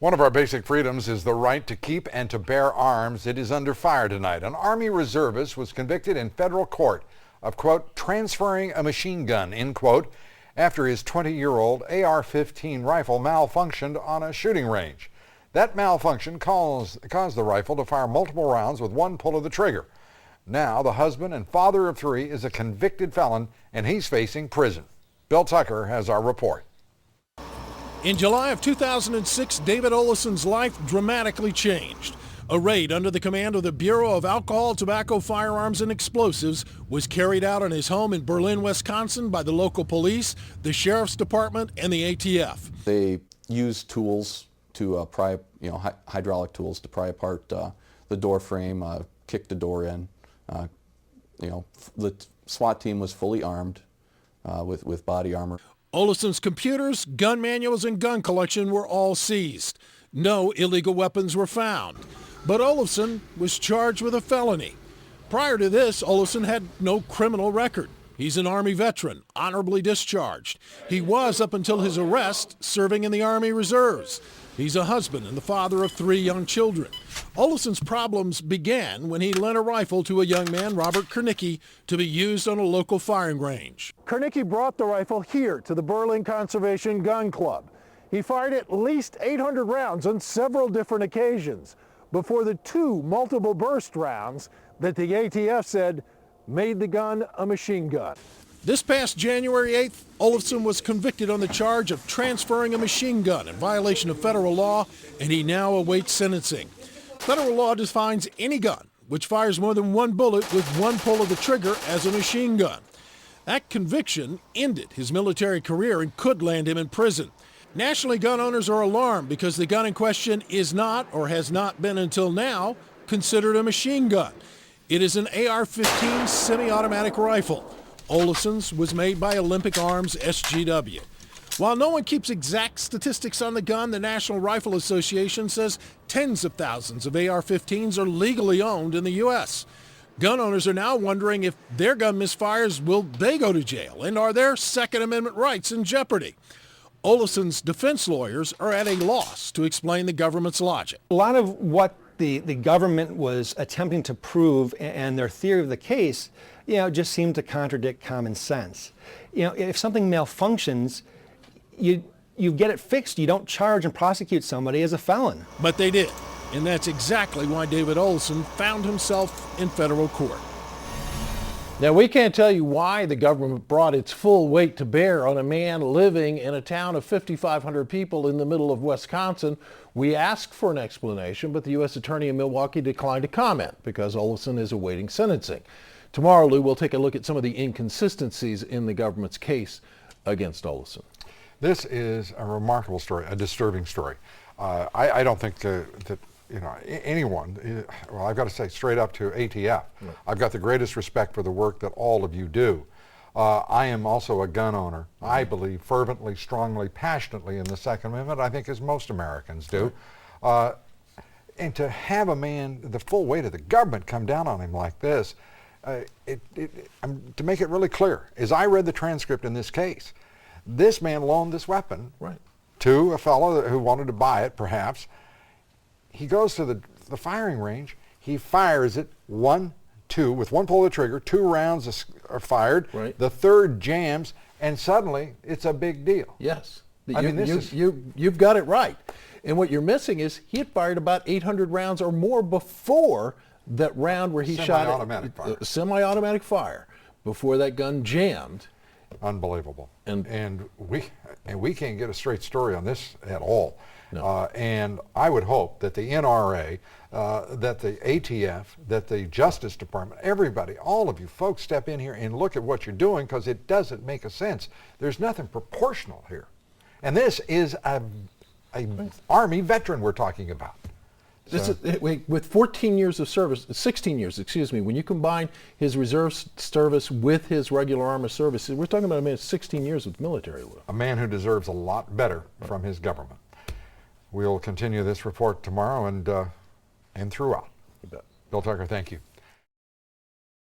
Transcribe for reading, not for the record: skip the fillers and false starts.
One of our basic freedoms is the right to keep and to bear arms. It is under fire tonight. An Army reservist was convicted in federal court of, quote, transferring a machine gun, end quote, after his 20-year-old AR-15 rifle malfunctioned on a shooting range. That malfunction caused the rifle to fire multiple rounds with one pull of the trigger. Now the husband and father of three is a convicted felon, and he's facing prison. Bill Tucker has our report. In July of 2006, David Olison's life dramatically changed. A raid under the command of the Bureau of Alcohol, Tobacco, Firearms, and Explosives was carried out on his home in Berlin, Wisconsin by the local police, the Sheriff's Department, and the ATF. They used tools to hydraulic tools to pry apart the door frame, kick the door in. The SWAT team was fully armed with body armor. Olison's computers, gun manuals, and gun collection were all seized. No illegal weapons were found. But Olison was charged with a felony. Prior to this, Olison had no criminal record. He's an Army veteran, honorably discharged. He was, up until his arrest, serving in the Army Reserves. He's a husband and the father of three young children. Olison's problems began when he lent a rifle to a young man, Robert Kernicki, to be used on a local firing range. Kernicki brought the rifle here to the Berlin Conservation Gun Club. He fired at least 800 rounds on several different occasions before the two multiple burst rounds that the ATF said made the gun a machine gun. This past January 8th, Olison was convicted on the charge of transferring a machine gun in violation of federal law, and he now awaits sentencing. Federal law defines any gun which fires more than one bullet with one pull of the trigger as a machine gun. That conviction ended his military career and could land him in prison. Nationally, gun owners are alarmed because the gun in question is not, or has not been until now, considered a machine gun. It is an AR-15 semi-automatic rifle. Olison's was made by Olympic Arms SGW. While no one keeps exact statistics on the gun, the National Rifle Association says tens of thousands of AR-15s are legally owned in the U.S. Gun owners are now wondering if their gun misfires, will they go to jail? And are their Second Amendment rights in jeopardy? Olison's defense lawyers are at a loss to explain the government's logic. A lot of what the government was attempting to prove and their theory of the case, just seemed to contradict common sense. If something malfunctions, you get it fixed. You don't charge and prosecute somebody as a felon. But they did, and that's exactly why David Olison found himself in federal court. Now, we can't tell you why the government brought its full weight to bear on a man living in a town of 5,500 people in the middle of Wisconsin. We asked for an explanation, but the U.S. Attorney in Milwaukee declined to comment because Olison is awaiting sentencing. Tomorrow, Lou, we'll take a look at some of the inconsistencies in the government's case against Olison. This is a remarkable story, a disturbing story. I don't think that anyone, well, I've got to say straight up to ATF, right. I've got the greatest respect for the work that all of you do. I am also a gun owner. Mm-hmm. I believe fervently, strongly, passionately in the Second Amendment, I think as most Americans do. Right. And to have a man, the full weight of the government come down on him like this, to make it really clear, as I read the transcript in this case, this man loaned this weapon right. to a fellow who wanted to buy it, perhaps. He goes to the firing range. He fires it, with one pull of the trigger, 2 rounds are fired. Right. The third jams, and suddenly it's a big deal. Yes. You've got it right. And what you're missing is he had fired about 800 rounds or more before that round where he shot it. Semi-automatic fire. Before that gun jammed. Unbelievable. And we can't get a straight story on this at all. No. And I would hope that the NRA, that the ATF, that the Justice Department, everybody, all of you folks step in here and look at what you're doing, because it doesn't make a sense. There's nothing proportional here. And this is a Army veteran we're talking about. With 14 years of service, 16 years, excuse me, when you combine his reserve service with his regular Army service, we're talking about a man 16 years with military. A man who deserves a lot better from his government. We'll continue this report tomorrow and throughout. You bet. Bill Tucker, thank you.